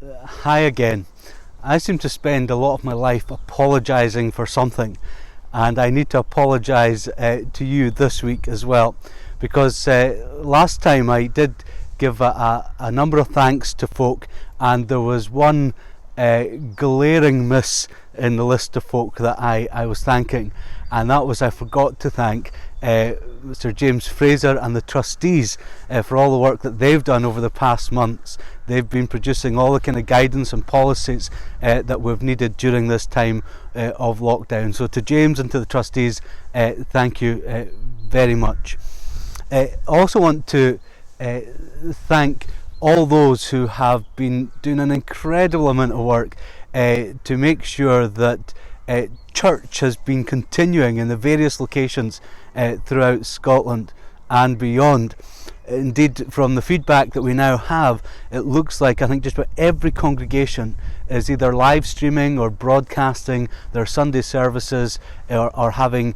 Hi again. I seem to spend a lot of my life apologising for something, and I need to apologise to you this week as well, because last time I did give a number of thanks to folk, and there was one glaring miss in the list of folk that I was thanking, and that was I forgot to thank Mr. James Fraser and the trustees for all the work that they've done over the past months. They've been producing all the kind of guidance and policies that we've needed during this time of lockdown. So to James and to the trustees, thank you very much. I also want to thank all those who have been doing an incredible amount of work to make sure that church has been continuing in the various locations throughout Scotland and beyond. Indeed, from the feedback that we now have, it looks like I think just about every congregation is either live streaming or broadcasting their Sunday services or having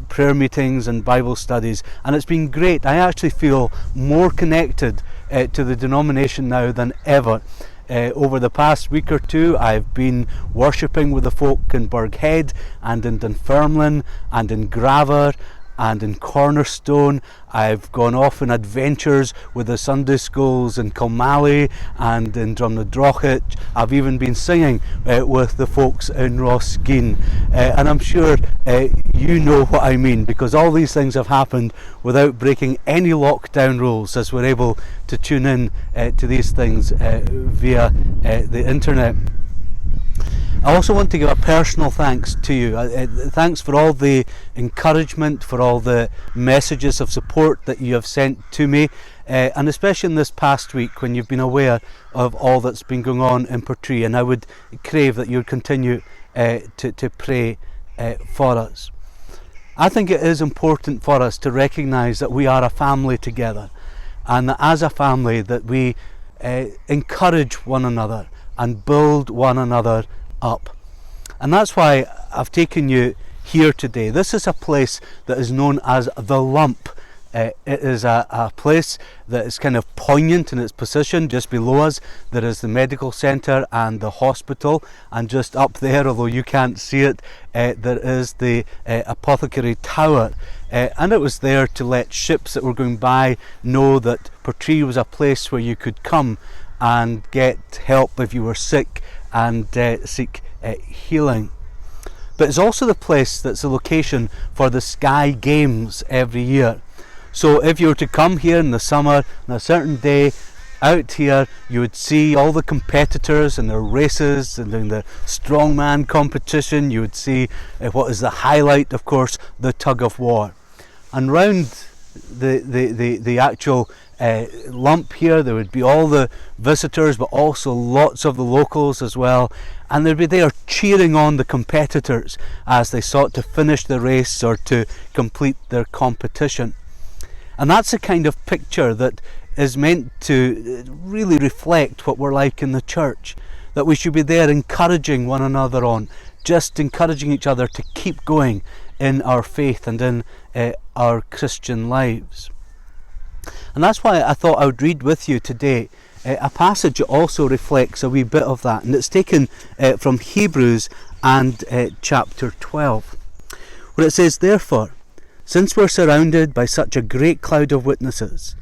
prayer meetings and Bible studies, and it's been great. I actually feel more connected to the denomination now than ever. Over the past week or two, I've been worshipping with the folk in Burghead and in Dunfermline and in Graver and in Cornerstone. I've gone off on adventures with the Sunday schools in Kilmally and in Drumnadrochit. I've even been singing with the folks in Rosskeen, and I'm sure you know what I mean, because all these things have happened without breaking any lockdown rules, as we're able to tune in to these things via the internet. I also want to give a personal thanks to you. Thanks for all the encouragement, for all the messages of support that you have sent to me, and especially in this past week when you've been aware of all that's been going on in Portree. And I would crave that you would continue to pray for us. I think it is important for us to recognise that we are a family together, and that as a family that we encourage one another and build one another up. And that's why I've taken you here today. This is a place that is known as The Lump. It is a place that is kind of poignant in its position. Just below us there is the medical centre and the hospital, and just up there, although you can't see it, there is the apothecary tower, and it was there to let ships that were going by know that Portree was a place where you could come and get help if you were sick and seek healing. But it's also the place that's the location for the Sky Games every year. So if you were to come here in the summer on a certain day out here, you would see all the competitors and their races and doing the strongman competition. You would see what is the highlight, of course, the tug of war. And round the actual lump here, there would be all the visitors, but also lots of the locals as well, and they'd be there cheering on the competitors as they sought to finish the race or to complete their competition. And that's the kind of picture that is meant to really reflect what we're like in the church, that we should be there encouraging one another on, just encouraging each other to keep going in our faith and in our Christian lives. And that's why I thought I would read with you today a passage that also reflects a wee bit of that, and it's taken from Hebrews and chapter 12, where it says, "Therefore, since we're surrounded by such a great cloud of witnesses,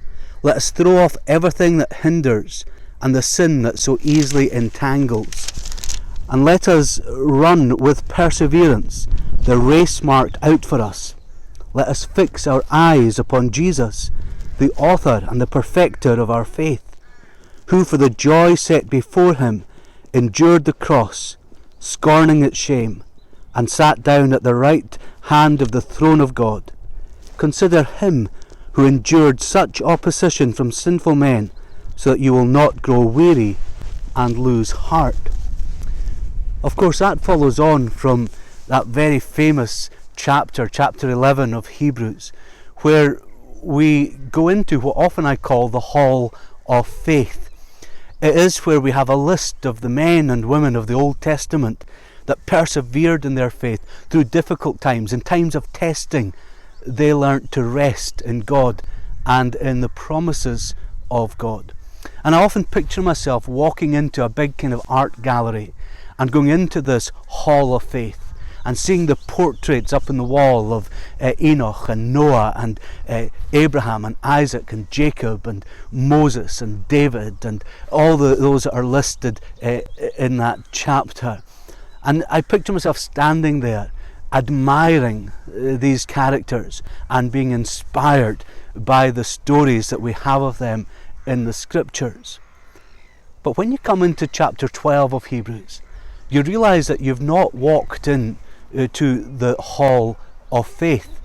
let us throw off everything that hinders and the sin that so easily entangles, and let us run with perseverance the race marked out for us. Let us fix our eyes upon Jesus, the author and the perfecter of our faith, who for the joy set before him endured the cross, scorning its shame, and sat down at the right hand of the throne of God. Consider him who endured such opposition from sinful men, so that you will not grow weary and lose heart." Of course, that follows on from that very famous chapter 11 of Hebrews, where we go into what often I call the Hall of Faith. It is where we have a list of the men and women of the Old Testament that persevered in their faith through difficult times. In times of testing, they learnt to rest in God and in the promises of God. And I often picture myself walking into a big kind of art gallery and going into this hall of faith and seeing the portraits up in the wall of Enoch and Noah and Abraham and Isaac and Jacob and Moses and David and all those that are listed in that chapter. And I picture myself standing there admiring these characters and being inspired by the stories that we have of them in the scriptures. But when you come into chapter 12 of Hebrews, you realise that you've not walked in to the hall of faith,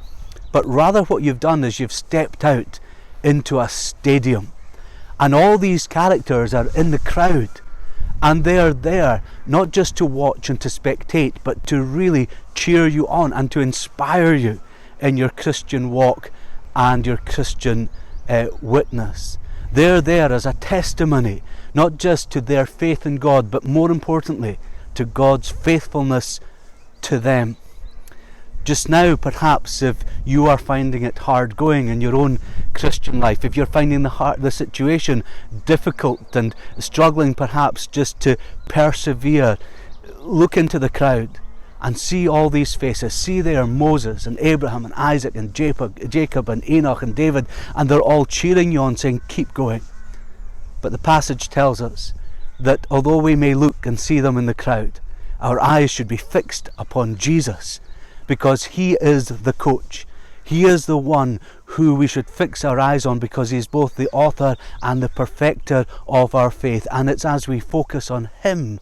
but rather what you've done is you've stepped out into a stadium, and all these characters are in the crowd, and they are there not just to watch and to spectate, but to really cheer you on and to inspire you in your Christian walk and your Christian witness. They're there as a testimony, not just to their faith in God, but more importantly to God's faithfulness to them. Just now, perhaps, if you are finding it hard going in your own Christian life, if you're finding the situation difficult and struggling perhaps just to persevere, look into the crowd and see all these faces. See there Moses and Abraham and Isaac and Jacob and Enoch and David, and they're all cheering you on, saying, keep going. But the passage tells us that although we may look and see them in the crowd, our eyes should be fixed upon Jesus, because he is the coach. He is the one who we should fix our eyes on, because he is both the author and the perfecter of our faith. And it's as we focus on him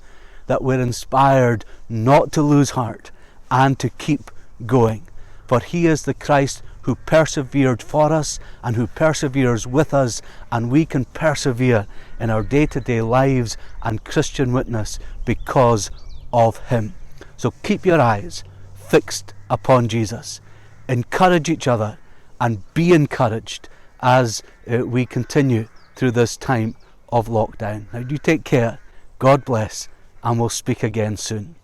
that we're inspired not to lose heart and to keep going. For he is the Christ who persevered for us and who perseveres with us, and we can persevere in our day-to-day lives and Christian witness because of him. So keep your eyes fixed upon Jesus. Encourage each other and be encouraged as we continue through this time of lockdown. Now, you take care, God bless, and we'll speak again soon.